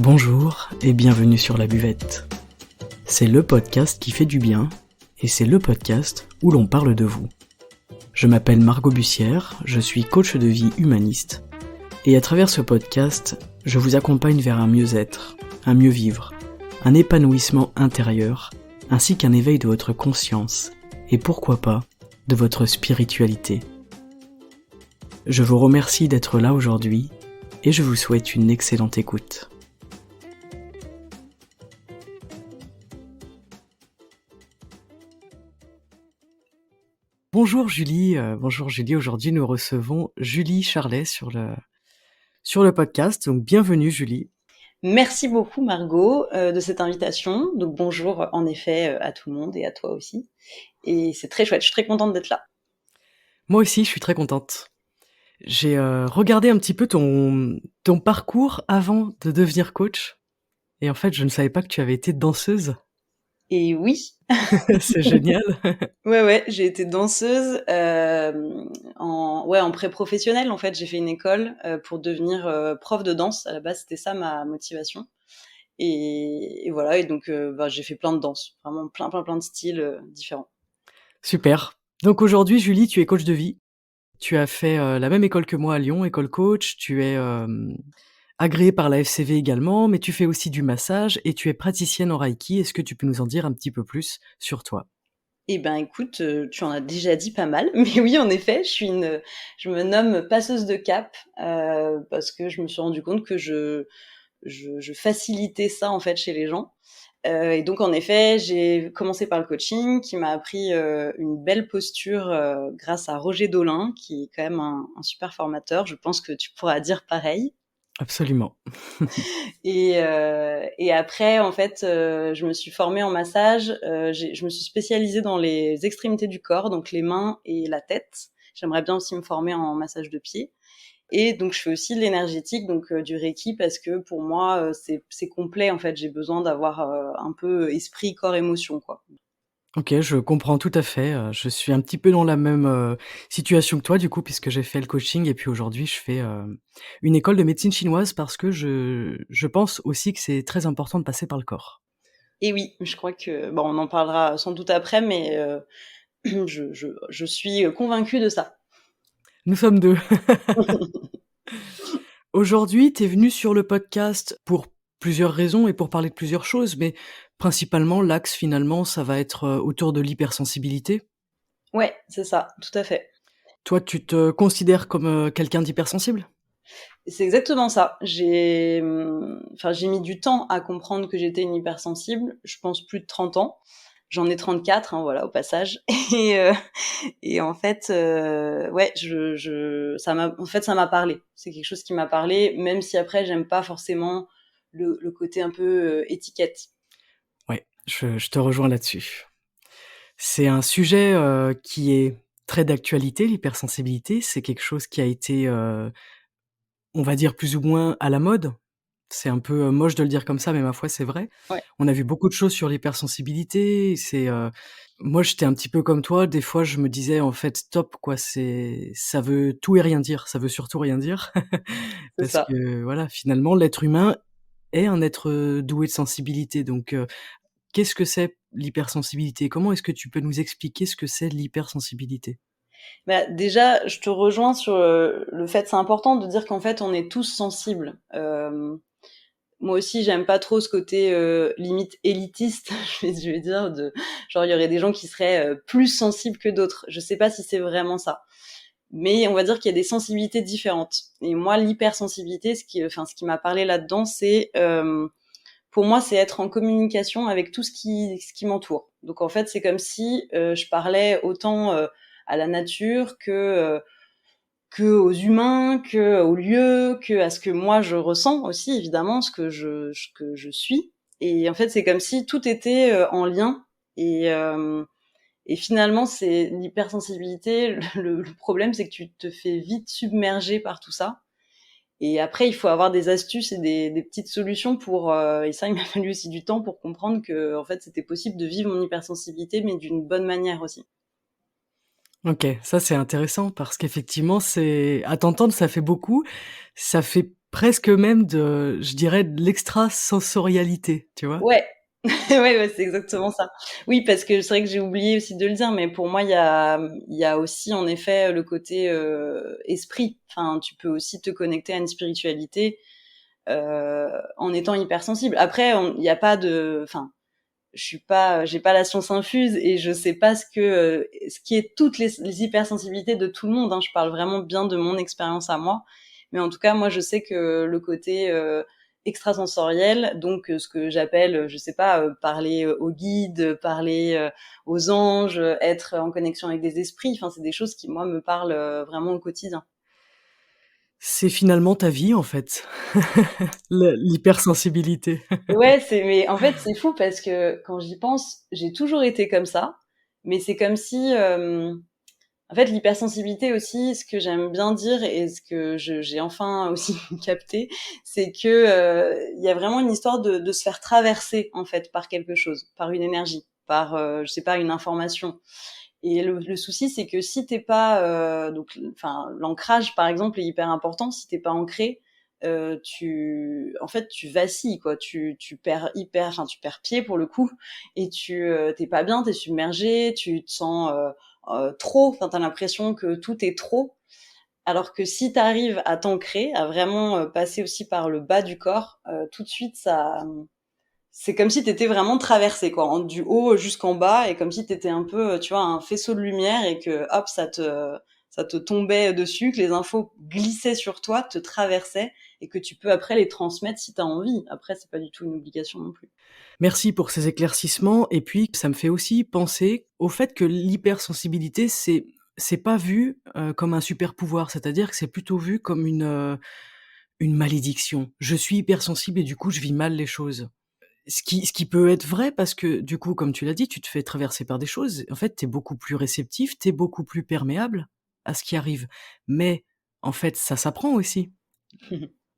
Bonjour et bienvenue sur La Buvette. C'est le podcast qui fait du bien et c'est le podcast où l'on parle de vous. Je m'appelle Margot Bussière, je suis coach de vie humaniste et à travers ce podcast, je vous accompagne vers un mieux-être, un mieux vivre, un épanouissement intérieur ainsi qu'un éveil de votre conscience et pourquoi pas de votre spiritualité. Je vous remercie d'être là aujourd'hui et je vous souhaite une excellente écoute. Bonjour Julie, aujourd'hui nous recevons Julie Charlet sur le podcast, donc bienvenue Julie. Merci beaucoup Margot de cette invitation. Donc bonjour en effet à tout le monde et à toi aussi. Et c'est très chouette, je suis très contente d'être là. Moi aussi je suis très contente. J'ai regardé un petit peu ton parcours avant de devenir coach et en fait je ne savais pas que tu avais été danseuse. Et oui, C'est génial. ouais, j'ai été danseuse en pré-professionnel en fait. J'ai fait une école pour devenir prof de danse. À la base c'était ça ma motivation. Et voilà, et donc j'ai fait plein de danses, vraiment plein de styles différents. Super. Donc aujourd'hui Julie, tu es coach de vie. Tu as fait la même école que moi à Lyon, école coach, tu es agréée par la FCV également, mais tu fais aussi du massage et tu es praticienne en Reiki. Est-ce que tu peux nous en dire un petit peu plus sur toi? Eh ben, écoute, tu en as déjà dit pas mal, mais oui, en effet, je me nomme passeuse de cap, parce que je me suis rendu compte que je facilitais ça, en fait, chez les gens. Et donc, en effet, j'ai commencé par le coaching qui m'a appris, une belle posture, grâce à Roger Dolin, qui est quand même un super formateur. Je pense que tu pourras dire pareil. Absolument. Et après, en fait, je me suis formée en massage. Je me suis spécialisée dans les extrémités du corps, donc les mains et la tête. J'aimerais bien aussi me former en massage de pieds. Et donc, je fais aussi de l'énergétique, donc du Reiki, parce que pour moi, c'est complet. En fait, j'ai besoin d'avoir un peu esprit, corps, émotion, quoi. OK, je comprends tout à fait, je suis un petit peu dans la même, situation que toi du coup puisque j'ai fait le coaching et puis aujourd'hui je fais, une école de médecine chinoise parce que je pense aussi que c'est très important de passer par le corps. Et oui, je crois que bon, on en parlera sans doute après, mais je suis convaincue de ça. Nous sommes 2. Aujourd'hui, tu es venue sur le podcast pour plusieurs raisons et pour parler de plusieurs choses, mais principalement l'axe finalement ça va être, autour de l'hypersensibilité. Ouais, c'est ça, tout à fait. Toi, tu te considères comme, quelqu'un d'hypersensible? C'est exactement ça. J'ai mis du temps à comprendre que j'étais une hypersensible. Je pense plus de 30 ans. J'en ai 34, hein, voilà, au passage. Et, euh, et en fait, ouais, ça m'a parlé. C'est quelque chose qui m'a parlé, même si après, j'aime pas forcément le côté un peu étiquette. Ouais, je te rejoins là-dessus. C'est un sujet, qui est très d'actualité, l'hypersensibilité. C'est quelque chose qui a été, on va dire plus ou moins à la mode. C'est un peu, moche de le dire comme ça, mais ma foi, c'est vrai. Ouais, On a vu beaucoup de choses sur l'hypersensibilité. Moi, j'étais un petit peu comme toi. Des fois, je me disais: «En fait, stop, quoi, ça veut tout et rien dire. Ça veut surtout rien dire». c'est Parce ça. que, voilà, finalement, l'être humain est un être, doué de sensibilité. Donc, qu'est-ce que c'est l'hypersensibilité? Comment est-ce que tu peux nous expliquer ce que c'est l'hypersensibilité? Bah, déjà, je te rejoins sur le fait, c'est important de dire qu'en fait, on est tous sensibles. Moi aussi, j'aime pas trop ce côté limite élitiste, je vais dire, de genre il y aurait des gens qui seraient plus sensibles que d'autres. Je sais pas si c'est vraiment ça, mais on va dire qu'il y a des sensibilités différentes. Et moi, l'hypersensibilité, ce qui m'a parlé là-dedans, c'est pour moi, c'est être en communication avec tout ce qui m'entoure. Donc en fait, c'est comme si je parlais autant à la nature que aux humains, que aux lieux, que à ce que moi je ressens aussi, évidemment, ce que je suis. Et en fait, c'est comme si tout était en lien. Et, euh, et finalement, c'est l'hypersensibilité. Le problème, c'est que tu te fais vite submerger par tout ça. Et après, il faut avoir des astuces et des petites solutions pour. Et ça, il m'a fallu aussi du temps pour comprendre que, en fait, c'était possible de vivre mon hypersensibilité, mais d'une bonne manière aussi. OK, ça c'est intéressant parce qu'effectivement c'est à t'entendre ça fait beaucoup. Ça fait presque même je dirais de l'extrasensorialité, tu vois? Ouais. Ouais, c'est exactement ça. Oui, parce que c'est vrai que j'ai oublié aussi de le dire, mais pour moi, il y a aussi en effet le côté esprit. Enfin, tu peux aussi te connecter à une spiritualité en étant hypersensible. Après, il y a pas de, enfin, j'ai pas la science infuse et je sais pas ce qui est toutes les hypersensibilités de tout le monde. Hein. Je parle vraiment bien de mon expérience à moi, mais en tout cas, moi, je sais que le côté extrasensoriel, donc ce que j'appelle, je sais pas, parler aux guides, parler aux anges, être en connexion avec des esprits. Enfin, c'est des choses qui moi me parlent vraiment au quotidien. C'est finalement ta vie, en fait, l'hypersensibilité. Ouais, mais en fait, c'est fou parce que quand j'y pense, j'ai toujours été comme ça, mais c'est comme si, en fait, l'hypersensibilité aussi, ce que j'aime bien dire et ce que j'ai enfin aussi capté, c'est que il y a vraiment une histoire de se faire traverser en fait par quelque chose, par une énergie, par je sais pas, une information. Et le souci, c'est que si t'es pas donc, enfin, l'ancrage par exemple est hyper important. Si t'es pas ancré, en fait, tu vacilles quoi. Tu perds enfin, tu perds pied pour le coup, et t'es pas bien, t'es submergé, tu te sens trop. Enfin, t'as l'impression que tout est trop. Alors que si t'arrives à t'ancrer, à vraiment passer aussi par le bas du corps, tout de suite c'est comme si t'étais vraiment traversé, quoi, du haut jusqu'en bas, et comme si t'étais un peu, tu vois, un faisceau de lumière, et que hop, ça te tombait dessus, que les infos glissaient sur toi, te traversaient, et que tu peux après les transmettre si t'as envie. Après, c'est pas du tout une obligation non plus. Merci pour ces éclaircissements et puis ça me fait aussi penser au fait que l'hypersensibilité, c'est pas vu, comme un super pouvoir, c'est-à-dire que c'est plutôt vu comme une malédiction. Je suis hypersensible et du coup, je vis mal les choses. Ce qui peut être vrai parce que du coup, comme tu l'as dit, tu te fais traverser par des choses. En fait, tu es beaucoup plus réceptif, tu es beaucoup plus perméable à ce qui arrive. Mais en fait, ça s'apprend aussi.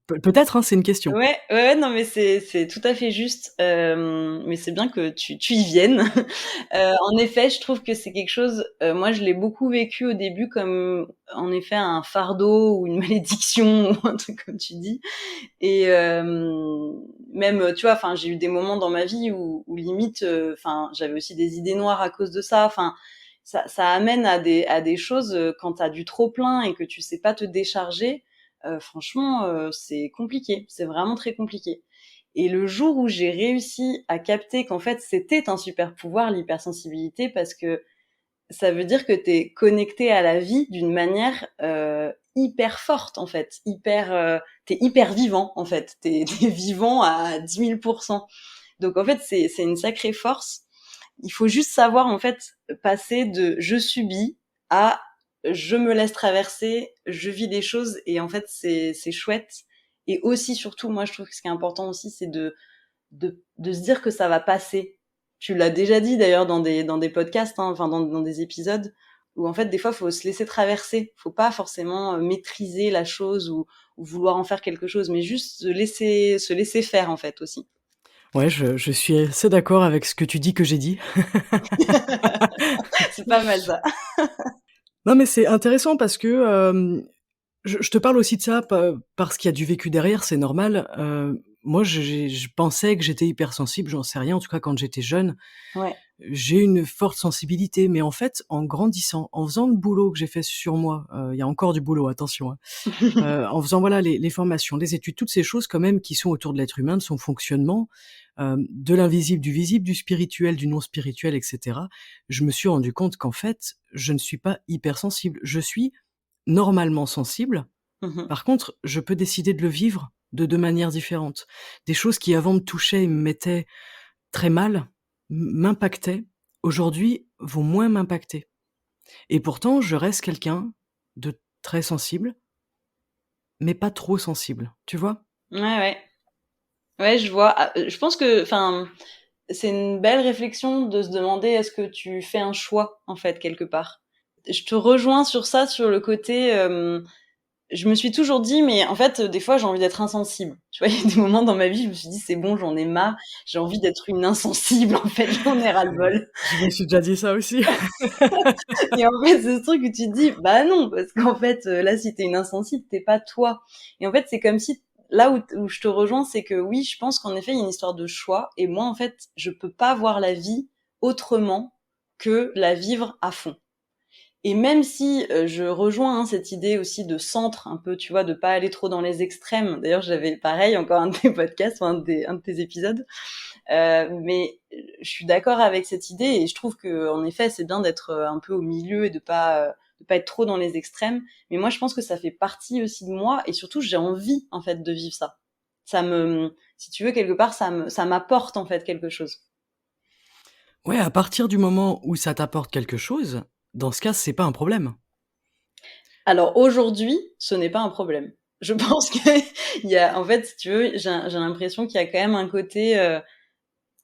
Peut-être, hein, c'est une question. Ouais, ouais, ouais, non, mais c'est tout à fait juste. Mais c'est bien que tu y viennes. En effet, je trouve que c'est quelque chose. Moi, je l'ai beaucoup vécu au début comme, en effet, un fardeau ou une malédiction ou un truc comme tu dis. Et même, tu vois, enfin, j'ai eu des moments dans ma vie où limite, enfin, j'avais aussi des idées noires à cause de ça. Enfin, ça amène à des choses quand t'as du trop plein et que tu sais pas te décharger. Franchement, c'est compliqué. C'est vraiment très compliqué. Et le jour où j'ai réussi à capter qu'en fait c'était un super pouvoir, l'hypersensibilité, parce que ça veut dire que t'es connecté à la vie d'une manière hyper forte en fait, t'es hyper vivant en fait, t'es vivant à 10 000%. Donc en fait c'est une sacrée force. Il faut juste savoir en fait passer de je subis à je me laisse traverser, je vis des choses, et en fait c'est chouette. Et aussi surtout moi je trouve que ce qui est important aussi c'est de se dire que ça va passer. Tu l'as déjà dit d'ailleurs dans des podcasts, hein, enfin dans des épisodes, où en fait des fois faut se laisser traverser, faut pas forcément maîtriser la chose ou vouloir en faire quelque chose, mais juste se laisser faire en fait aussi. Ouais, je suis assez d'accord avec ce que tu dis que j'ai dit. C'est pas mal ça. Non, mais c'est intéressant parce que, je te parle aussi de ça parce qu'il y a du vécu derrière, c'est normal. Moi, je pensais que j'étais hypersensible, j'en sais rien, en tout cas quand j'étais jeune. Ouais. J'ai une forte sensibilité, mais en fait, en grandissant, en faisant le boulot que j'ai fait sur moi, il y a encore du boulot, attention, hein. En faisant voilà les formations, les études, toutes ces choses quand même qui sont autour de l'être humain, de son fonctionnement, de l'invisible, du visible, du spirituel, du non spirituel, et cetera. Je me suis rendu compte qu'en fait, je ne suis pas hypersensible. Je suis normalement sensible. Mhm. Par contre, je peux décider de le vivre de 2 manières différentes. Des choses qui avant me touchaient et me mettaient très mal, m'impactaient, aujourd'hui vont moins m'impacter. Et pourtant, je reste quelqu'un de très sensible, mais pas trop sensible, tu vois? Ouais, ouais. Ouais, je vois. Ah, je pense que, enfin, c'est une belle réflexion de se demander est-ce que tu fais un choix en fait quelque part. Je te rejoins sur ça, sur le côté. Je me suis toujours dit, mais en fait, des fois, j'ai envie d'être insensible. Tu vois, il y a des moments dans ma vie, je me suis dit, c'est bon, j'en ai marre, j'ai envie d'être une insensible, en fait, j'en ai ras-le-bol. Je me suis déjà dit ça aussi. Et en fait, c'est ce truc où tu te dis, bah non, parce qu'en fait, là, si t'es une insensible, t'es pas toi. Et en fait, c'est comme si là où je te rejoins, c'est que oui, je pense qu'en effet, il y a une histoire de choix. Et moi, en fait, je peux pas voir la vie autrement que la vivre à fond. Et même si je rejoins cette idée aussi de centre, un peu, tu vois, de pas aller trop dans les extrêmes. D'ailleurs, j'avais pareil encore un de tes podcasts, un de tes épisodes. Mais je suis d'accord avec cette idée et je trouve que en effet, c'est bien d'être un peu au milieu et de pas être trop dans les extrêmes. Mais moi, je pense que ça fait partie aussi de moi et surtout, j'ai envie en fait de vivre ça. Si tu veux, quelque part, ça m'apporte en fait quelque chose. Ouais, à partir du moment où ça t'apporte quelque chose, dans ce cas, c'est pas un problème. Alors aujourd'hui, ce n'est pas un problème. Je pense que il y a, en fait, si tu veux, j'ai l'impression qu'il y a quand même un côté,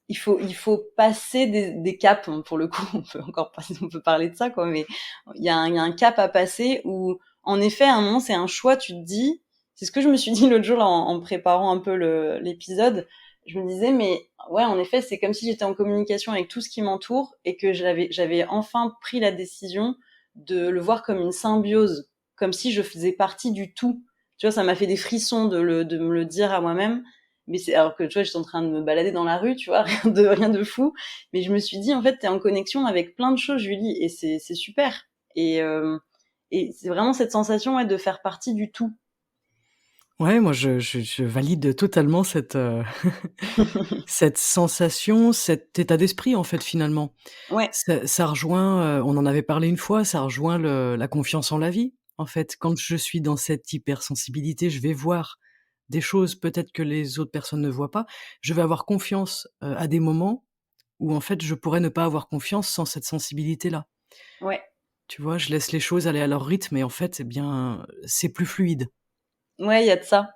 il faut passer des caps. Hein, pour le coup, on peut parler de ça, quoi. Mais il y a un cap à passer où, en effet, à un moment, c'est un choix. Tu te dis, c'est ce que je me suis dit l'autre jour là, en préparant un peu l'épisode. Je me disais, mais ouais, en effet, c'est comme si j'étais en communication avec tout ce qui m'entoure et que j'avais enfin pris la décision de le voir comme une symbiose, comme si je faisais partie du tout. Tu vois, ça m'a fait des frissons de me le dire à moi-même. Mais c'est alors que tu vois, j'étais en train de me balader dans la rue, tu vois, rien de fou. Mais je me suis dit, en fait, t'es en connexion avec plein de choses, Julie, et c'est super. Et c'est vraiment cette sensation, ouais, de faire partie du tout. Ouais, moi je valide totalement cette, cette sensation, cet état d'esprit, en fait, finalement. Ouais, Ça rejoint, on en avait parlé une fois, ça rejoint le la confiance en la vie, en fait. Quand je suis dans cette hypersensibilité, je vais voir des choses peut-être que les autres personnes ne voient pas. Je vais avoir confiance, à des moments où, en fait, je pourrais ne pas avoir confiance sans cette sensibilité-là. ouais, Tu vois? Je laisse les choses aller à leur rythme et en fait, eh bien, c'est plus fluide. ouais, il y a de ça.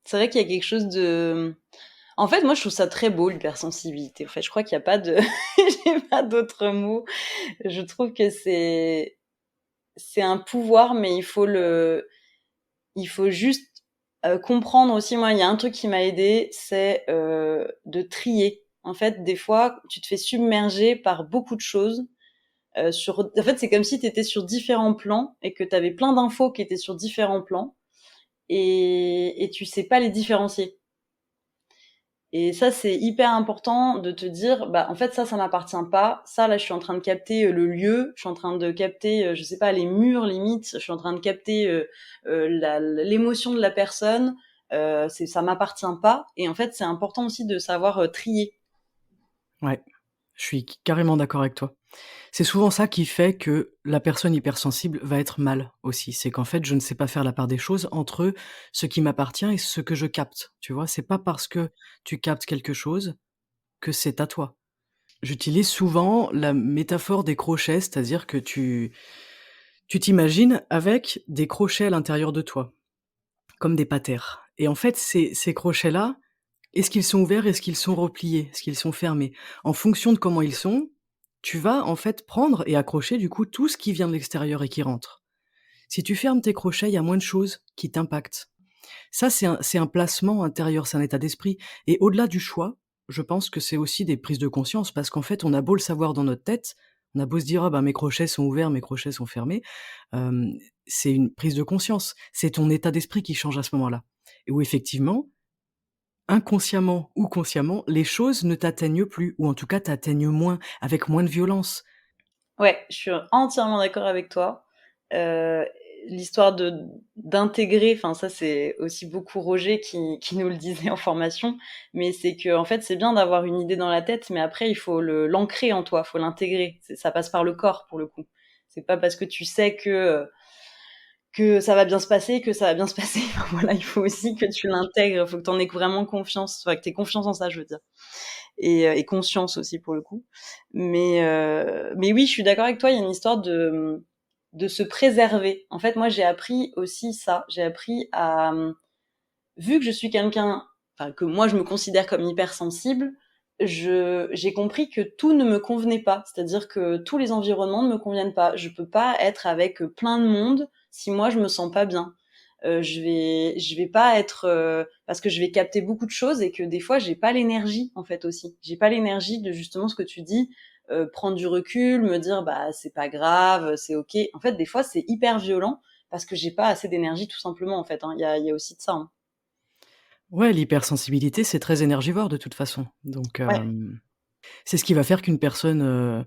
C'est vrai qu'il y a quelque chose de... En fait, moi, je trouve ça très beau, l'hypersensibilité. En fait, je crois qu'il n'y a pas de... J'ai pas d'autres mots. Je trouve que c'est un pouvoir, mais il faut juste comprendre aussi. Moi, il y a un truc qui m'a aidé, c'est de trier. En fait, des fois, tu te fais submerger par beaucoup de choses. En fait, c'est comme si tu étais sur différents plans et que tu avais plein d'infos qui étaient sur différents plans et tu sais pas les différencier. Et ça, c'est hyper important de te dire, bah, en fait, ça m'appartient pas. Ça, là, je suis en train de capter le lieu, je suis en train de capter, je sais pas, les murs, limite, je suis en train de capter l'émotion de la personne. Ça m'appartient pas. Et en fait, c'est important aussi de savoir trier. Ouais, je suis carrément d'accord avec toi. C'est souvent ça qui fait que la personne hypersensible va être mal aussi. C'est qu'en fait, je ne sais pas faire la part des choses entre ce qui m'appartient et ce que je capte, tu vois? C'est pas parce que tu captes quelque chose que c'est à toi. J'utilise souvent la métaphore des crochets, c'est-à-dire que tu t'imagines avec des crochets à l'intérieur de toi, comme des patères et en fait, ces crochets-là, est-ce qu'ils sont ouverts? Est-ce qu'ils sont repliés? Est-ce qu'ils sont fermés? En fonction de comment ils sont, tu vas en fait prendre et accrocher du coup tout ce qui vient de l'extérieur et qui rentre. Si tu fermes tes crochets, il y a moins de choses qui t'impactent. Ça, c'est un placement intérieur, c'est un état d'esprit et au-delà du choix, je pense que c'est aussi des prises de conscience parce qu'en fait, on a beau le savoir dans notre tête, on a beau se dire: «Ah bah, mes crochets sont ouverts, mes crochets sont fermés», hem, c'est une prise de conscience. C'est ton état d'esprit qui change à ce moment-là et où effectivement, inconsciemment ou consciemment, les choses ne t'atteignent plus ou en tout cas t'atteignent moins, avec moins de violence. Ouais, je suis entièrement d'accord avec toi. Heu, L'histoire de d'intégrer, enfin ça c'est aussi beaucoup Roger qui nous le disait en formation, mais c'est que en fait, c'est bien d'avoir une idée dans la tête, mais après il faut l'ancrer en toi, faut l'intégrer. Ça passe par le corps pour le coup. C'est pas parce que tu sais que ça va bien se passer, que ça va bien se passer. Enfin, voilà, il faut aussi que tu l'intègres, il faut que tu en aies vraiment confiance, enfin que tu aies confiance en ça, je veux dire et conscience aussi pour le coup. Mais oui, je suis d'accord avec toi. Il y a une histoire de se préserver. En fait, moi, j'ai appris aussi ça. J'ai appris à vu que je suis quelqu'un, enfin que moi je me considère comme hypersensible, j'ai compris que tout ne me convenait pas. C'est-à-dire que tous les environnements ne me conviennent pas. Je peux pas être avec plein de monde si moi je me sens pas bien. Je vais pas être parce que je vais capter beaucoup de choses et que des fois j'ai pas l'énergie en fait aussi. J'ai pas l'énergie de justement ce que tu dis, prendre du recul, me dire bah c'est pas grave, c'est ok. En fait des fois c'est hyper violent parce que j'ai pas assez d'énergie tout simplement en fait. Hein. Il y a aussi de ça. Hein. Ouais, l'hypersensibilité, c'est très énergivore de toute façon. Donc, Ouais. c'est ce qui va faire qu'une personne,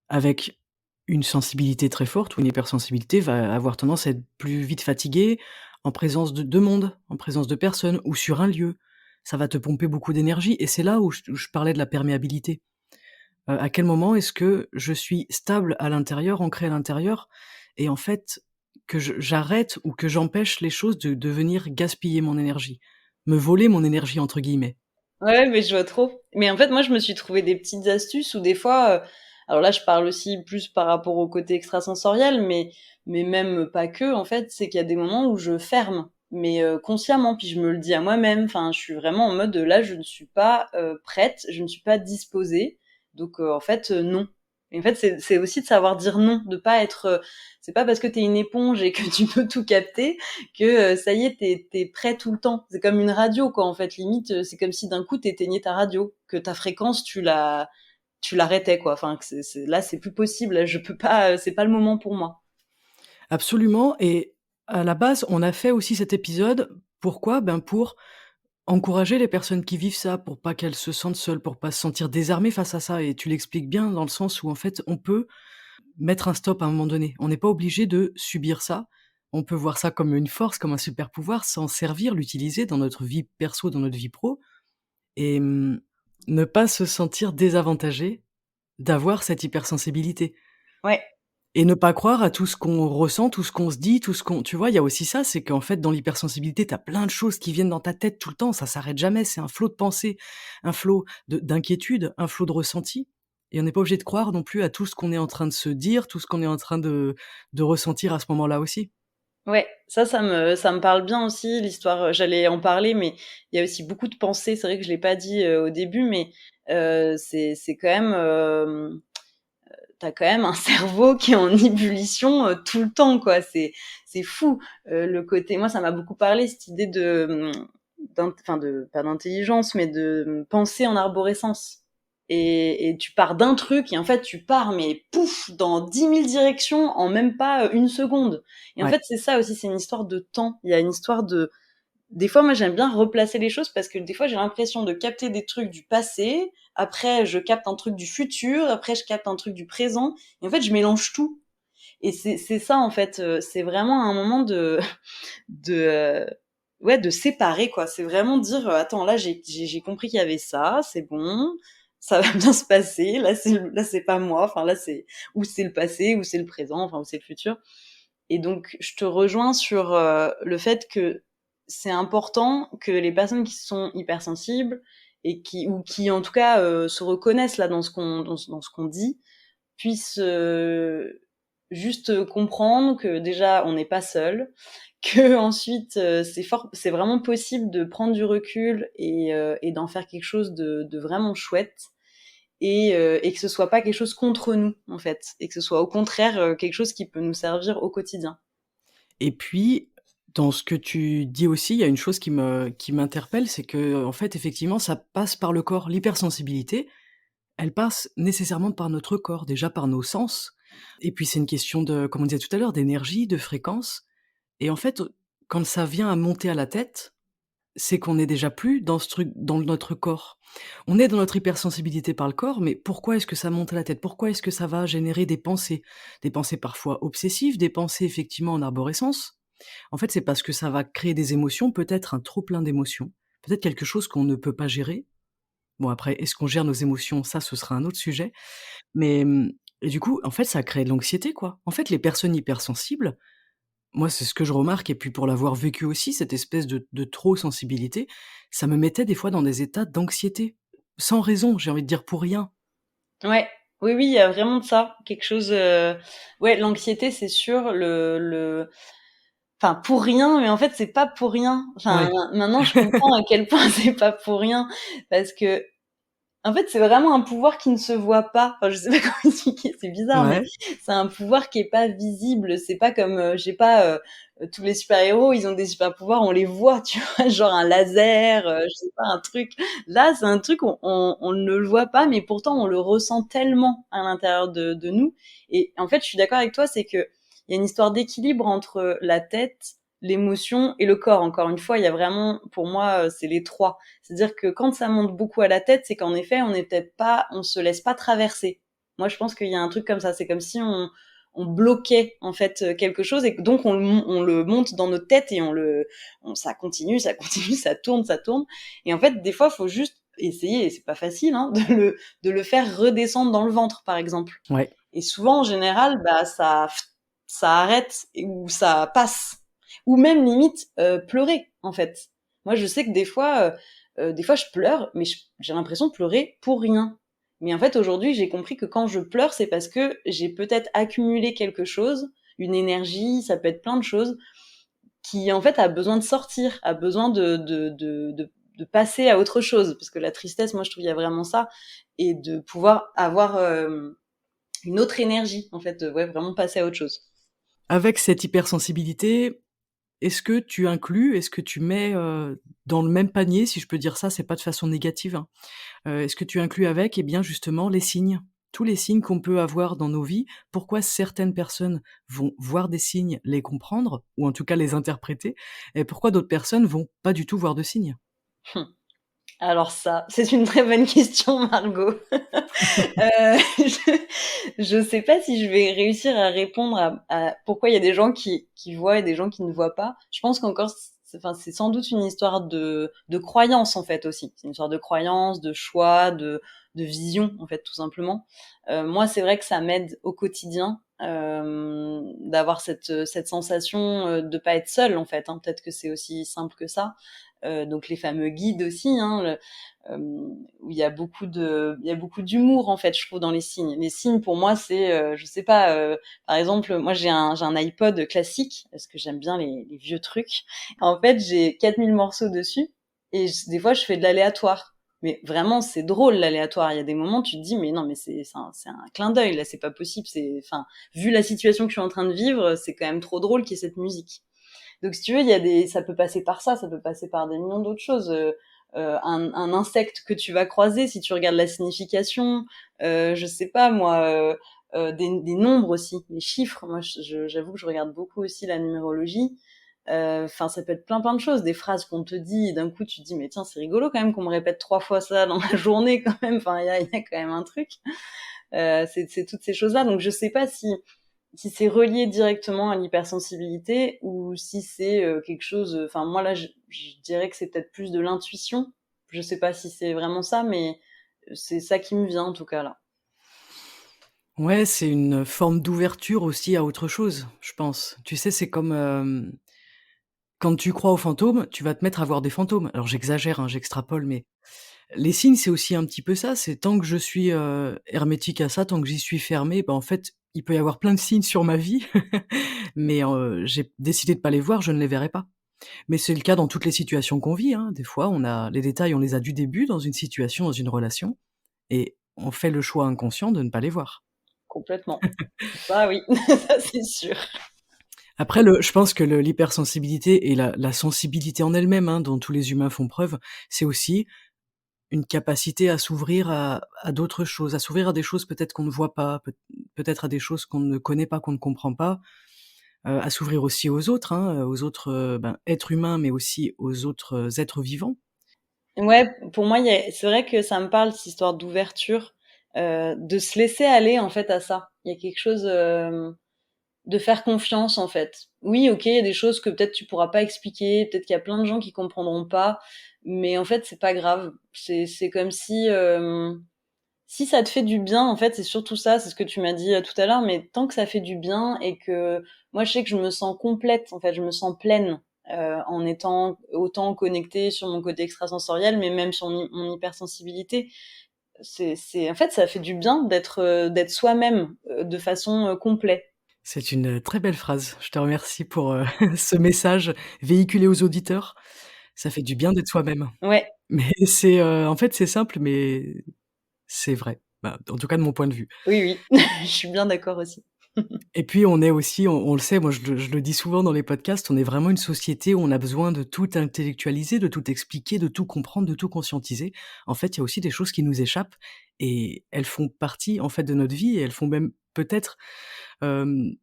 avec une sensibilité très forte ou une hypersensibilité va avoir tendance à être plus vite fatiguée en présence de monde, en présence de personnes ou sur un lieu. Ça va te pomper beaucoup d'énergie et c'est là où je parlais de la perméabilité. À quel moment est-ce que je suis stable à l'intérieur, ancré à l'intérieur et en fait que j'arrête ou que j'empêche les choses de venir gaspiller mon énergie, me «voler mon énergie» entre guillemets? Ouais, mais je vois trop. Mais en fait, moi, je me suis trouvé des petites astuces où des fois, alors là, je parle aussi plus par rapport au côté extrasensoriel, mais même pas que, en fait, c'est qu'il y a des moments où je ferme, mais consciemment, puis je me le dis à moi-même. Enfin, je suis vraiment en mode là, je ne suis pas prête, je ne suis pas disposée, donc en fait, non. Et en fait, c'est aussi de savoir dire non, de pas être. C'est pas parce que t'es une éponge et que tu peux tout capter que ça y est, t'es prêt tout le temps. C'est comme une radio, quoi, en fait. Limite, c'est comme si d'un coup, t'éteignais ta radio, que ta fréquence, tu l'arrêtais, quoi. Enfin, que là, c'est plus possible. Là, je peux pas, c'est pas le moment pour moi. Absolument et à la base, on a fait aussi cet épisode, pourquoi? Ben, pour encourager les personnes qui vivent ça, pour pas qu'elles se sentent seules, pour pas se sentir désarmées face à ça et tu l'expliques bien dans le sens où en fait, on peut mettre un stop à un moment donné. On n'est pas obligé de subir ça. On peut voir ça comme une force, comme un super pouvoir, s'en servir, l'utiliser dans notre vie perso, dans notre vie pro et ne pas se sentir désavantagé d'avoir cette hypersensibilité. Ouais, Et ne pas croire à tout ce qu'on ressent, tout ce qu'on se dit, tout ce qu'on tu vois, il y a aussi ça, c'est qu'en fait, dans l'hypersensibilité, tu as plein de choses qui viennent dans ta tête tout le temps, ça s'arrête jamais, c'est un flot de pensées, un flot d'inquiétude, un flot de ressenti et on n'est pas obligé de croire non plus à tout ce qu'on est en train de se dire, tout ce qu'on est en train de ressentir à ce moment-là aussi. ouais. Ça me parle bien aussi, l'histoire. J'allais en parler, mais il y a aussi beaucoup de pensées. C'est vrai que je l'ai pas dit au début, mais c'est quand même. T'as quand même un cerveau qui est en ébullition tout le temps, quoi. C'est fou. Le côté, moi, ça m'a beaucoup parlé cette idée enfin de pas d'intelligence, mais de penser en arborescence. Et tu pars d'un truc et en fait tu pars mais pouf dans 10 000 directions en même pas une seconde. Et en Ouais. fait c'est ça aussi, c'est une histoire de temps. Il y a une histoire de des fois, moi, j'aime bien replacer les choses parce que des fois, j'ai l'impression de capter des trucs du passé. Après, je capte un truc du futur. Après, je capte un truc du présent. Et en fait, je mélange tout. Et c'est ça, en fait. C'est vraiment un moment de, ouais, de séparer, quoi. C'est vraiment dire, attends, là, j'ai compris qu'il y avait ça. C'est bon. Ça va bien se passer. Là, c'est pas moi. Enfin, là, ou c'est le passé, ou c'est le présent, enfin, ou c'est le futur. Et donc, je te rejoins sur le fait que c'est important que les personnes qui sont hypersensibles et qui en tout cas se reconnaissent là dans ce qu'on dit puissent juste comprendre que déjà on n'est pas seul, que ensuite c'est vraiment possible de prendre du recul et d'en faire quelque chose de vraiment chouette et que ce soit pas quelque chose contre nous en fait et que ce soit au contraire quelque chose qui peut nous servir au quotidien. Et puis, dans ce que tu dis aussi, il y a une chose qui m'interpelle, c'est que en fait, effectivement, ça passe par le corps. L'hypersensibilité, elle passe nécessairement par notre corps, déjà par nos sens et puis c'est une question de, comme on disait tout à l'heure, d'énergie, de fréquence et en fait, quand ça vient à monter à la tête, c'est qu'on est déjà plus dans ce truc dans notre corps. On est dans notre hypersensibilité par le corps, mais pourquoi est-ce que ça monte à la tête? Pourquoi est-ce que ça va générer des pensées? Des pensées parfois obsessives, des pensées effectivement en arborescence. En fait, c'est parce que ça va créer des émotions, peut-être un trop plein d'émotions, peut-être quelque chose qu'on ne peut pas gérer. Bon après, est-ce qu'on gère nos émotions? Ça, ce sera un autre sujet. Mais, et du coup, en fait, ça crée de l'anxiété, quoi. En fait, les personnes hypersensibles, moi, c'est ce que je remarque et puis pour l'avoir vécu aussi, cette espèce de trop sensibilité, ça me mettait des fois dans des états d'anxiété. Sans raison, j'ai envie de dire pour rien. Ouais, oui, oui, il y a vraiment de ça. Quelque chose, ouais, l'anxiété, c'est sûr, enfin, pour rien, mais en fait, c'est pas pour rien. Enfin, Ouais. maintenant, je comprends à quel point c'est pas pour rien, parce que en fait, c'est vraiment un pouvoir qui ne se voit pas. Enfin, je sais pas comment expliquer, c'est bizarre, mais Ouais, c'est un pouvoir qui est pas visible. C'est pas comme, je sais pas, tous les super-héros, ils ont des super-pouvoirs, on les voit, tu vois, genre un laser, je sais pas, un truc. Là, c'est un truc, on ne le voit pas, mais pourtant, on le ressent tellement à l'intérieur de nous. Et en fait, je suis d'accord avec toi, c'est que il y a une histoire d'équilibre entre la tête, l'émotion et le corps. Encore une fois, il y a vraiment, pour moi, c'est les trois. C'est-à-dire que quand ça monte beaucoup à la tête, c'est qu'en effet, on se laisse pas traverser. Moi, je pense qu'il y a un truc comme ça. C'est comme si on bloquait en fait quelque chose et donc on le monte dans notre tête et ça continue, ça continue, ça tourne, ça tourne. Et en fait, des fois, faut juste essayer, et c'est pas facile, hein, de le faire redescendre dans le ventre, par exemple. Ouais. Et souvent, en général, bah, ça arrête ou ça passe. Ou même limite pleurer, en fait. Moi, je sais que des fois, je pleure, mais j'ai l'impression de pleurer pour rien. Mais en fait, aujourd'hui, j'ai compris que quand je pleure, c'est parce que j'ai peut-être accumulé quelque chose, une énergie, ça peut être plein de choses, qui en fait a besoin de sortir, a besoin de passer à autre chose. Parce que la tristesse, moi, je trouve il y a vraiment ça, et de pouvoir avoir une autre énergie, en fait, ouais, vraiment passer à autre chose. Avec cette hypersensibilité, est-ce que tu mets, dans le même panier, si je peux dire ça, c'est pas de façon négative, hein, est-ce que tu inclus avec, eh bien, justement, les signes? Tous les signes qu'on peut avoir dans nos vies. Pourquoi certaines personnes vont voir des signes, les comprendre, ou en tout cas les interpréter, et pourquoi d'autres personnes vont pas du tout voir de signes? Alors ça, c'est une très bonne question, Margot. Je sais pas si je vais réussir à répondre à pourquoi il y a des gens qui voient et des gens qui ne voient pas. Je pense qu'encore, c'est sans doute une histoire de croyance, en fait, aussi. C'est une histoire de croyance, de choix, de vision, en fait, tout simplement. Moi, c'est vrai que ça m'aide au quotidien, d'avoir cette sensation de pas être seule, en fait, hein. Peut-être que c'est aussi simple que ça. Donc les fameux guides aussi, hein, où il y a beaucoup d'humour, en fait, je trouve, dans les signes. Les signes, pour moi, c'est, je sais pas, par exemple, moi j'ai un iPod classique parce que j'aime bien les vieux trucs. En fait, j'ai 4000 morceaux dessus et des fois je fais de l'aléatoire. Mais vraiment, c'est drôle l'aléatoire. Il y a des moments, tu te dis, mais non, mais c'est un clin d'œil là, c'est pas possible. Enfin, vu la situation que je suis en train de vivre, c'est quand même trop drôle qu'il y ait cette musique. Donc si tu veux, ça peut passer par ça peut passer par des millions d'autres choses. Un insecte que tu vas croiser, si tu regardes la signification, je sais pas moi, des nombres aussi, les chiffres. Moi, j'avoue que je regarde beaucoup aussi la numérologie. Enfin, ça peut être plein de choses, des phrases qu'on te dit, et d'un coup tu te dis mais tiens c'est rigolo quand même qu'on me répète 3 fois ça dans la journée quand même. Enfin, il y a quand même un truc. C'est toutes ces choses-là. Donc je sais pas si c'est relié directement à l'hypersensibilité ou si c'est quelque chose. Enfin, moi là, je dirais que c'est peut-être plus de l'intuition. Je sais pas si c'est vraiment ça, mais c'est ça qui me vient en tout cas là. Ouais, c'est une forme d'ouverture aussi à autre chose, je pense. Tu sais, c'est comme, quand tu crois aux fantômes, tu vas te mettre à voir des fantômes. Alors j'exagère, hein, j'extrapole, mais les signes, c'est aussi un petit peu ça, c'est tant que je suis, hermétique à ça, tant que j'y suis fermé, bah, en fait, il peut y avoir plein de signes sur ma vie, mais j'ai décidé de pas les voir, je ne les verrai pas. Mais c'est le cas dans toutes les situations qu'on vit, hein. Des fois, on a les détails, on les a du début dans une situation, dans une relation, et on fait le choix inconscient de ne pas les voir. Complètement. Ça oui, ça c'est sûr. Après je pense que l'hypersensibilité et la sensibilité en elle-même, hein, dont tous les humains font preuve, c'est aussi une capacité à s'ouvrir à d'autres choses, à s'ouvrir à des choses peut-être qu'on ne voit pas, peut-être à des choses qu'on ne connaît pas, qu'on ne comprend pas, à s'ouvrir aussi aux autres, hein, aux autres, êtres humains, mais aussi aux autres, êtres vivants. Ouais, pour moi, c'est vrai que ça me parle, cette histoire d'ouverture, de se laisser aller en fait à ça. Il y a quelque chose de faire confiance en fait. Oui, ok, il y a des choses que peut-être tu pourras pas expliquer, peut-être qu'il y a plein de gens qui comprendront pas, mais en fait c'est pas grave. C'est comme si ça te fait du bien, en fait, c'est surtout ça, c'est ce que tu m'as dit tout à l'heure, mais tant que ça fait du bien et que moi je sais que je me sens complète, en fait, je me sens pleine en étant autant connectée sur mon côté extrasensoriel, mais même sur mon hypersensibilité. En fait, ça fait du bien d'être soi-même de façon complète. C'est une très belle phrase. Je te remercie pour, ce message véhiculé aux auditeurs. Ça fait du bien d'être soi-même. Ouais, Mais c'est, en fait, c'est simple, mais c'est vrai. Bah, en tout cas de mon point de vue. oui, je suis bien d'accord aussi. Et puis on est aussi, on le sait, moi je le dis souvent dans les podcasts, on est vraiment une société où on a besoin de tout intellectualiser, de tout expliquer, de tout comprendre, de tout conscientiser. En fait, il y a aussi des choses qui nous échappent et elles font partie, en fait, de notre vie et elles font même peut-être, hem,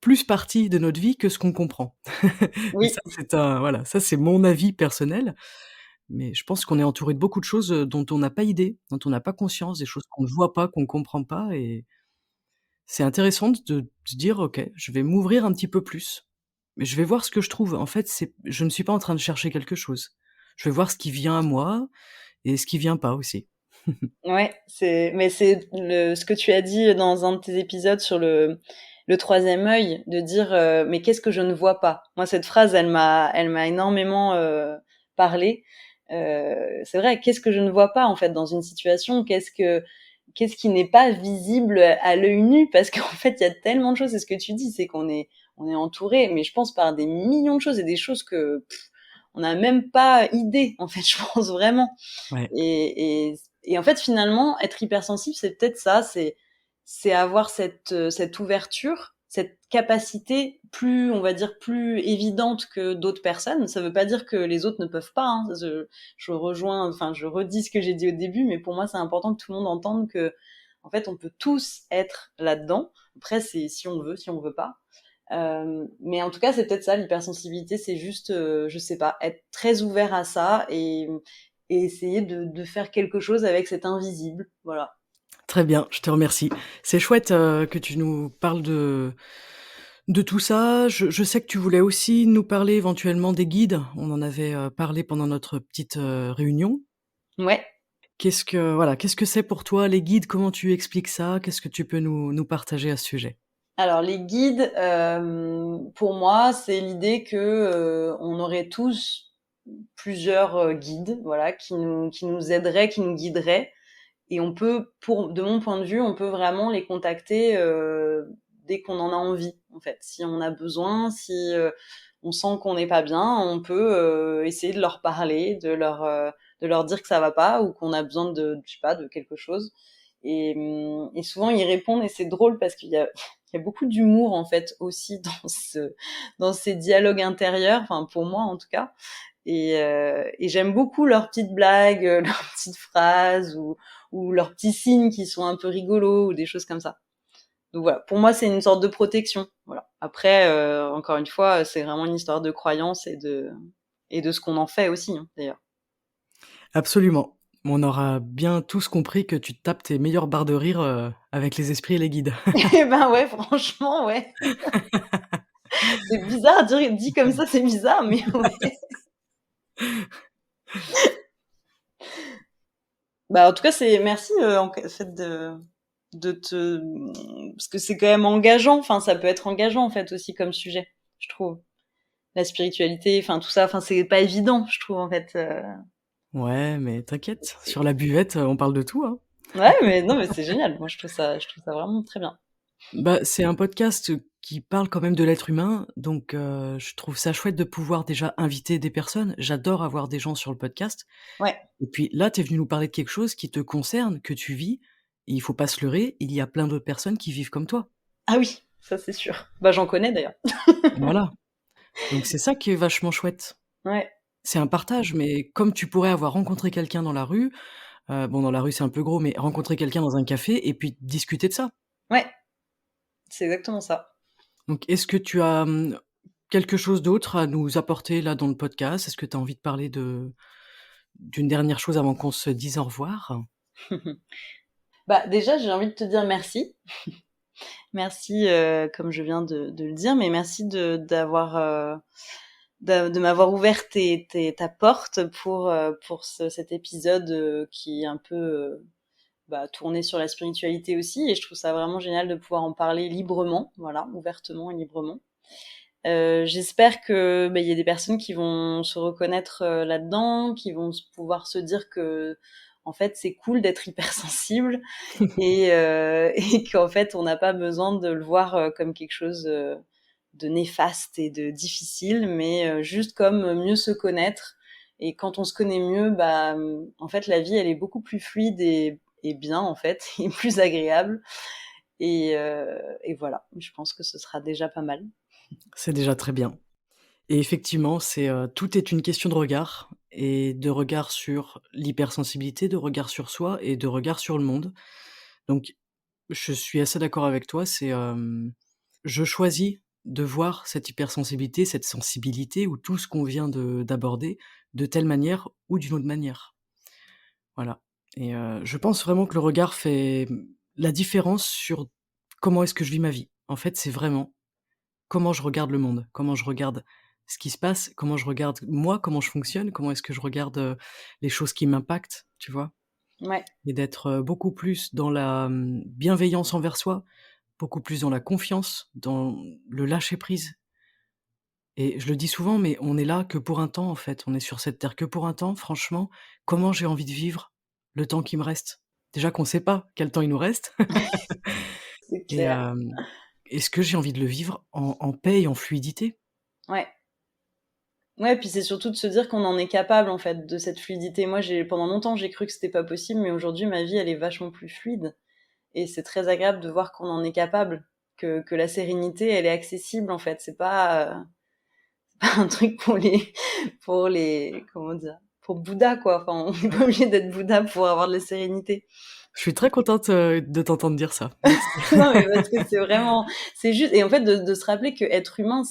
plus partie de notre vie que ce qu'on comprend. Mais Oui, ça c'est mon avis personnel, mais je pense qu'on est entouré de beaucoup de choses, dont on n'a pas idée, dont on n'a pas conscience, des choses qu'on ne voit pas, qu'on ne comprend pas et c'est intéressant de se dire: «OK, je vais m'ouvrir un petit peu plus, mais je vais voir ce que je trouve». En fait, je ne suis pas en train de chercher quelque chose. Je vais voir ce qui vient à moi et ce qui vient pas aussi. ouais, c'est ce que tu as dit dans un de tes épisodes sur le troisième œil, de dire mais qu'est-ce que je ne vois pas? Moi, cette phrase, elle m'a énormément parlé. C'est vrai, qu'est-ce que je ne vois pas en fait dans une situation? Qu'est-ce qui n'est pas visible à l'œil nu? Parce qu'en fait, il y a tellement de choses. C'est ce que tu dis, c'est qu'on est entouré, mais je pense par des millions de choses et des choses que on n'a même pas idée. En fait, je pense vraiment. Ouais, Et en fait, finalement, être hypersensible, c'est peut-être ça, c'est avoir cette ouverture, cette capacité plus, on va dire, plus évidente que d'autres personnes. Ça veut pas dire que les autres ne peuvent pas. Hein. Je rejoins, enfin, je redis ce que j'ai dit au début, mais pour moi, c'est important que tout le monde entende que, en fait, on peut tous être là-dedans. Après, c'est si on veut, si on veut pas. Mais en tout cas, c'est peut-être ça, l'hypersensibilité, c'est juste, je sais pas, être très ouvert à ça et essayer de faire quelque chose avec cet invisible. Voilà. très bien, je te remercie. C'est chouette, que tu nous parles de tout ça. Je sais que tu voulais aussi nous parler éventuellement des guides. On en avait, parlé pendant notre petite, réunion. Ouais. Qu'est-ce que c'est pour toi les guides? Comment tu expliques ça? Qu'est-ce que tu peux nous partager à ce sujet? Alors les guides, pour moi, c'est l'idée que on aurait tous plusieurs guides, voilà, qui nous aideraient, qui nous guideraient. Et on peut, de mon point de vue, on peut vraiment les contacter dès qu'on en a envie, en fait. Si on a besoin, si on sent qu'on n'est pas bien, on peut essayer de leur parler, de leur dire que ça va pas ou qu'on a besoin je sais pas, de quelque chose. Et souvent ils répondent et c'est drôle parce qu'il y a beaucoup d'humour en fait aussi dans ces dialogues intérieurs, enfin pour moi en tout cas. Et j'aime beaucoup leurs petites blagues, leurs petites phrases ou leurs petits signes qui sont un peu rigolos ou des choses comme ça. Donc voilà, pour moi c'est une sorte de protection. Voilà. Après, encore une fois, c'est vraiment une histoire de croyance et de ce qu'on en fait aussi, hein, d'ailleurs. Absolument. On aura bien tous compris que tu te tapes tes meilleures barres de rire, avec les esprits et les guides. Eh ben ouais, franchement, ouais. C'est bizarre, dit comme ça, c'est bizarre, mais ouais. Bah, en tout cas, merci en fait de te parce que c'est quand même engageant. Enfin, ça peut être engageant en fait aussi comme sujet, je trouve. La spiritualité, enfin tout ça, enfin c'est pas évident, je trouve en fait. Ouais, mais t'inquiète, sur la buvette, on parle de tout, hein. Ouais, mais non, mais c'est génial. Moi, je trouve ça vraiment très bien. Bah, c'est un podcast, qui parle quand même de l'être humain, donc je trouve ça chouette de pouvoir déjà inviter des personnes. J'adore avoir des gens sur le podcast Ouais. et puis là, tu es venu nous parler de quelque chose qui te concerne, que tu vis et il faut pas se leurrer, il y a plein d'autres personnes qui vivent comme toi. Ah oui, ça c'est sûr. Bah j'en connais d'ailleurs. Voilà, donc c'est ça qui est vachement chouette. Ouais. C'est un partage, mais comme tu pourrais avoir rencontré quelqu'un dans la rue, bon dans la rue c'est un peu gros, mais rencontrer quelqu'un dans un café et puis discuter de ça. Ouais, c'est exactement ça. Donc est-ce que tu as, quelque chose d'autre à nous apporter là dans le podcast? Est-ce que tu as envie de parler d'une dernière chose avant qu'on se dise au revoir? Bah déjà, j'ai envie de te dire merci. Merci, comme je viens de le dire, mais merci de m'avoir ouvert ta porte pour cet épisode qui est un peu tourné sur la spiritualité aussi. Et je trouve ça vraiment génial de pouvoir en parler librement, voilà, ouvertement et librement. J'espère que il y a des personnes qui vont se reconnaître là-dedans, qui vont pouvoir se dire que en fait c'est cool d'être hypersensible et qu'en fait on n'a pas besoin de le voir comme quelque chose de néfaste et de difficile, mais juste comme mieux se connaître. Et quand on se connaît mieux, en fait la vie elle est beaucoup plus fluide et bien en fait, et plus agréable. Et voilà, je pense que ce sera déjà pas mal. C'est déjà très bien et effectivement, tout est une question de regard et de regard sur l'hypersensibilité, de regard sur soi et de regard sur le monde. Donc je suis assez d'accord avec toi, je choisis de voir cette hypersensibilité, cette sensibilité ou tout ce qu'on vient d'aborder de telle manière ou d'une autre manière. Voilà. Et je pense vraiment que le regard fait la différence sur comment est-ce que je vis ma vie. En fait, c'est vraiment comment je regarde le monde, comment je regarde ce qui se passe, comment je regarde moi, comment je fonctionne, comment est-ce que je regarde, les choses qui m'impactent, tu vois? Ouais. Et d'être, beaucoup plus dans la, bienveillance envers soi, beaucoup plus dans la confiance, dans le lâcher prise. Et je le dis souvent, mais on est là que pour un temps, en fait. On est sur cette terre que pour un temps. Franchement, comment j'ai envie de vivre le temps qui me reste? Déjà qu'on sait pas quel temps il nous reste C'est et clair. est-ce que j'ai envie de le vivre en paix et en fluidité? Ouais. Ouais, puis c'est surtout de se dire qu'on en est capable, en fait, de cette fluidité. Moi, pendant longtemps, j'ai cru que c'était pas possible, mais aujourd'hui, ma vie, elle est vachement plus fluide et c'est très agréable de voir qu'on en est capable, que la sérénité, elle est accessible, en fait. C'est pas, pas un truc pour les comment dire? Pour Bouddha, quoi. Enfin, on n'est pas obligé d'être Bouddha pour avoir de la sérénité. Je suis très contente, de t'entendre dire ça. Merci. Non, mais parce que c'est juste et en fait, de se rappeler qu'être humain,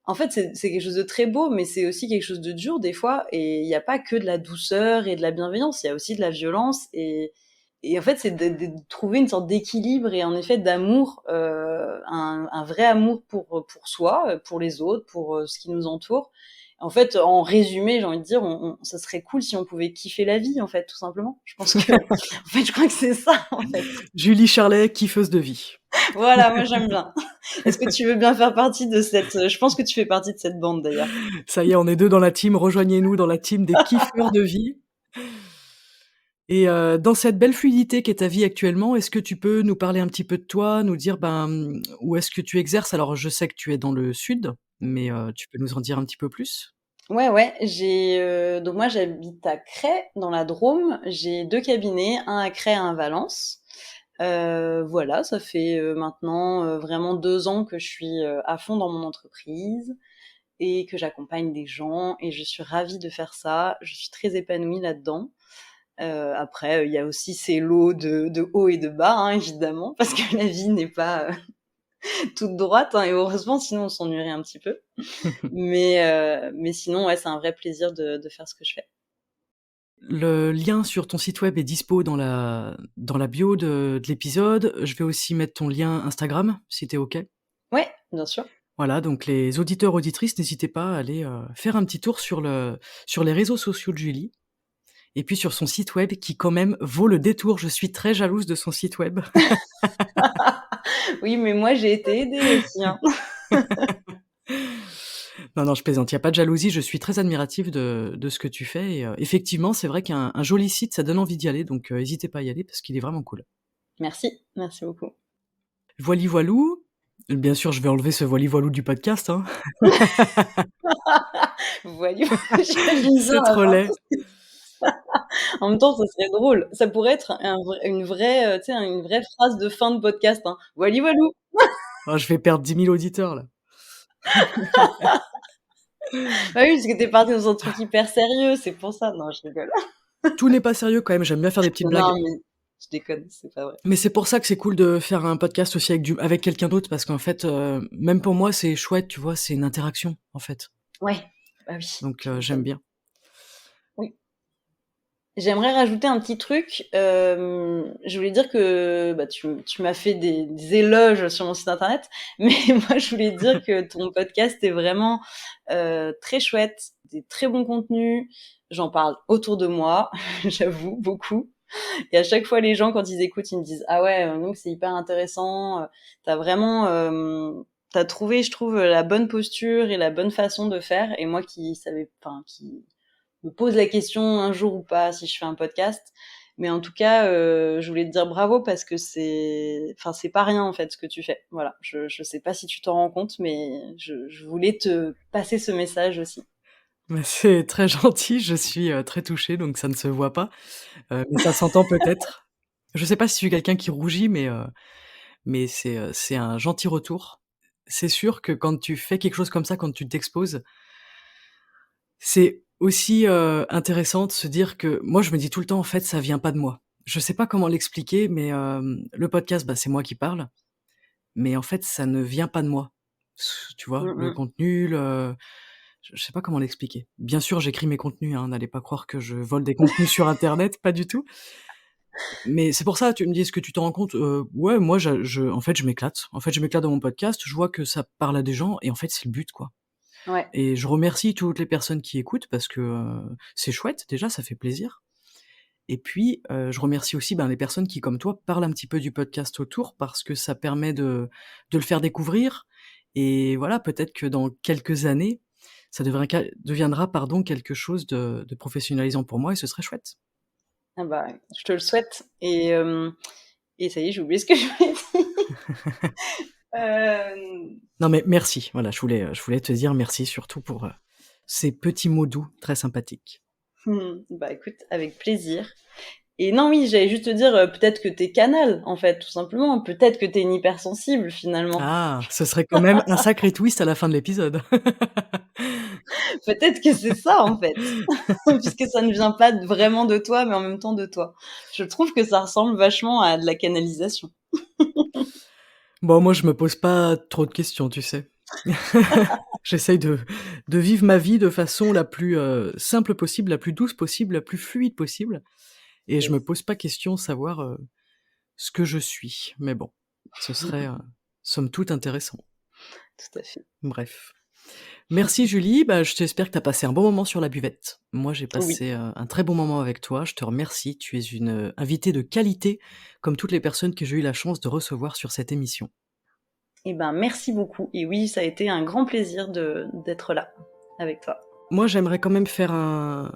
en fait, c'est quelque chose de très beau, mais c'est aussi quelque chose de dur des fois. Et il n'y a pas que de la douceur et de la bienveillance, il y a aussi de la violence. Et en fait, c'est de trouver une sorte d'équilibre et en effet d'amour, un vrai amour pour soi, pour les autres, pour ce qui nous entoure. En fait, en résumé, j'ai envie de dire, ça serait cool si on pouvait kiffer la vie, en fait, tout simplement. Je pense que, en fait, je crois que c'est ça, en fait. Julie Charlet, kiffeuse de vie. Voilà, moi j'aime bien. Est-ce que tu veux bien faire partie de cette... Je pense que tu fais partie de cette bande d'ailleurs. Ça y est, on est 2 dans la team, rejoignez-nous dans la team des kiffeurs de vie. Et dans cette belle fluidité qu'est ta vie actuellement, est-ce que tu peux nous parler un petit peu de toi, nous dire, où est-ce que tu exerces? Alors je sais que tu es dans le sud, mais tu peux nous en dire un petit peu plus? Ouais, ouais, donc moi j'habite à Crest, dans la Drôme. J'ai 2 cabinets, un à Crest, un à Valence. Voilà, ça fait, maintenant, vraiment 2 ans que je suis, à fond dans mon entreprise et que j'accompagne des gens et je suis ravie de faire ça. Je suis très épanouie là-dedans. Après, il y a aussi ces lots de hauts et de bas, hein, évidemment, parce que la vie n'est pas toute droite, hein, et heureusement, sinon on s'ennuierait un petit peu. Mais sinon, ouais, c'est un vrai plaisir de faire ce que je fais. Le lien sur ton site web est dispo dans la bio de l'épisode. Je vais aussi mettre ton lien Instagram, si tu es OK. Ouais, bien sûr. Voilà, donc les auditeurs, auditrices, n'hésitez pas à aller, faire un petit tour sur les réseaux sociaux de Julie et puis sur son site web qui quand même vaut le détour. Je suis très jalouse de son site web. Oui, mais moi j'ai été aidée aussi, hein. Non, non, je plaisante, il y a pas de jalousie, je suis très admirative de ce que tu fais et effectivement, c'est vrai qu'un joli site, ça donne envie d'y aller, donc hésitez pas à y aller parce qu'il est vraiment cool. Merci, merci beaucoup. Voili voilou, bien sûr, je vais enlever ce voili voilou du podcast, hein. Voyons, j'imagine C'est bien la trop fin. laid. En même temps, ça serait drôle. Ça pourrait être une vraie, tu sais, une vraie phrase de fin de podcast, hein. Voili voilou. Oh, je vais perdre 10 000 auditeurs là. Bah oui, parce que t'es parti dans un truc hyper sérieux, c'est pour ça. Non, je rigole. Tout n'est pas sérieux quand même, j'aime bien faire des petites blagues. Non, mais je déconne, c'est pas vrai. Mais c'est pour ça que c'est cool de faire un podcast aussi avec quelqu'un d'autre parce qu'en fait, même pour moi, c'est chouette, tu vois? C'est une interaction, en fait. Ouais, bah oui, Donc tu j'aime m'étonnes. bien. Oui. J'aimerais rajouter un petit truc. Je voulais dire que bah, tu m'as fait des éloges sur mon site internet, mais moi je voulais dire que ton podcast est vraiment très chouette, des très bons contenus. J'en parle autour de moi, j'avoue, beaucoup. Et à chaque fois, les gens, quand ils écoutent, ils me disent ah ouais, donc c'est hyper intéressant. T'as vraiment, t'as trouvé, je trouve, la bonne posture et la bonne façon de faire. Et moi qui savais, enfin qui me pose la question un jour ou pas si je fais un podcast. Mais en tout cas, je voulais te dire bravo parce que c'est pas rien en fait ce que tu fais. Voilà, je sais pas si tu t'en rends compte, mais je voulais te passer ce message aussi. Mais c'est très gentil, je suis, très touchée, donc ça ne se voit pas, mais ça s'entend peut-être. Je sais pas si je suis quelqu'un qui rougit, mais c'est un gentil retour. C'est sûr que quand tu fais quelque chose comme ça, quand tu t'exposes, c'est aussi, intéressant de se dire que moi, je me dis tout le temps, en fait, ça vient pas de moi. Je sais pas comment l'expliquer, mais le podcast, bah, c'est moi qui parle mais en fait, ça ne vient pas de moi. Tu vois, le contenu, je sais pas comment l'expliquer. Bien sûr, j'écris mes contenus, hein, n'allez pas croire que je vole des contenus sur internet, pas du tout. Mais c'est pour ça, tu me dis, est-ce que tu t'en rends compte? Ouais, moi, en fait, je m'éclate. En fait, je m'éclate dans mon podcast, je vois que ça parle à des gens et en fait, c'est le but, quoi. Ouais. Et je remercie toutes les personnes qui écoutent parce que, c'est chouette, déjà, ça fait plaisir. Et puis, je remercie aussi, les personnes qui, comme toi, parlent un petit peu du podcast autour parce que ça permet de le faire découvrir et voilà, peut-être que dans quelques années, ça deviendra quelque chose de professionnalisant pour moi et ce serait chouette. Ah bah, je te le souhaite et ça y est, j'ai oublié ce que je voulais dire. Non mais merci, voilà, je voulais te dire merci surtout pour, ces petits mots doux très sympathiques. Bah, écoute, avec plaisir. Et non, oui, j'allais juste te dire, peut-être que t'es canal, en fait, tout simplement. Peut-être que t'es une hypersensible, finalement. Ah, ce serait quand même un sacré twist à la fin de l'épisode. Peut-être que c'est ça, en fait. Puisque ça ne vient pas vraiment de toi, mais en même temps de toi. Je trouve que ça ressemble vachement à de la canalisation. Bon, moi, je me pose pas trop de questions, tu sais. J'essaye de vivre ma vie de façon la plus simple possible, la plus douce possible, la plus fluide possible. Et je me pose pas question de savoir ce que je suis. Mais bon, ce serait somme toute intéressant. Tout à fait. Bref. Merci Julie, je t'espère que tu as passé un bon moment sur la buvette. Moi, j'ai passé un très bon moment avec toi. Je te remercie. Tu es une invitée de qualité, comme toutes les personnes que j'ai eu la chance de recevoir sur cette émission. Eh ben, merci beaucoup. Et oui, ça a été un grand plaisir d'être là avec toi. Moi, j'aimerais quand même faire un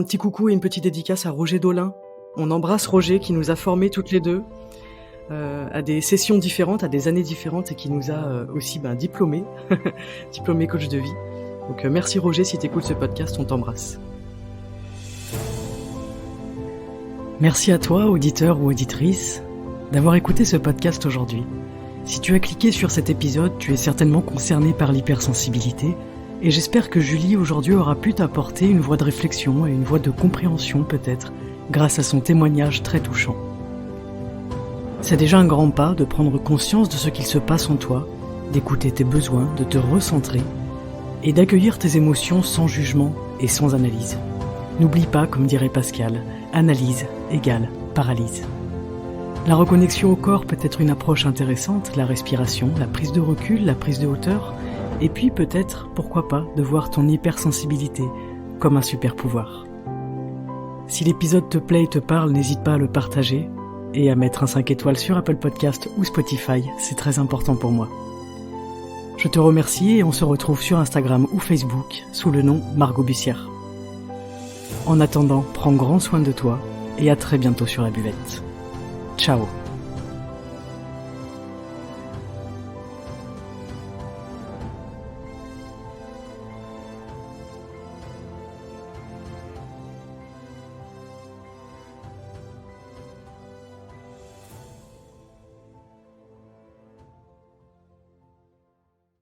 petit coucou et une petite dédicace à Roger Dolin. On embrasse Roger qui nous a formés toutes les deux à des sessions différentes, à des années différentes et qui nous a aussi diplômés, diplômé coach de vie. Donc merci Roger, si t'écoutes ce podcast, on t'embrasse. Merci à toi, auditeur ou auditrice, d'avoir écouté ce podcast aujourd'hui. Si tu as cliqué sur cet épisode, tu es certainement concerné par l'hypersensibilité et j'espère que Julie aujourd'hui aura pu t'apporter une voie de réflexion et une voie de compréhension peut-être, grâce à son témoignage très touchant. C'est déjà un grand pas de prendre conscience de ce qu'il se passe en toi, d'écouter tes besoins, de te recentrer et d'accueillir tes émotions sans jugement et sans analyse. N'oublie pas, comme dirait Pascal, analyse égale paralyse. La reconnexion au corps peut être une approche intéressante, la respiration, la prise de recul, la prise de hauteur, et puis peut-être, pourquoi pas, de voir ton hypersensibilité comme un super pouvoir. Si l'épisode te plaît et te parle, n'hésite pas à le partager et à mettre un 5 étoiles sur Apple Podcast ou Spotify, c'est très important pour moi. Je te remercie et on se retrouve sur Instagram ou Facebook sous le nom Margot Bussière. En attendant, prends grand soin de toi et à très bientôt sur la buvette. Ciao.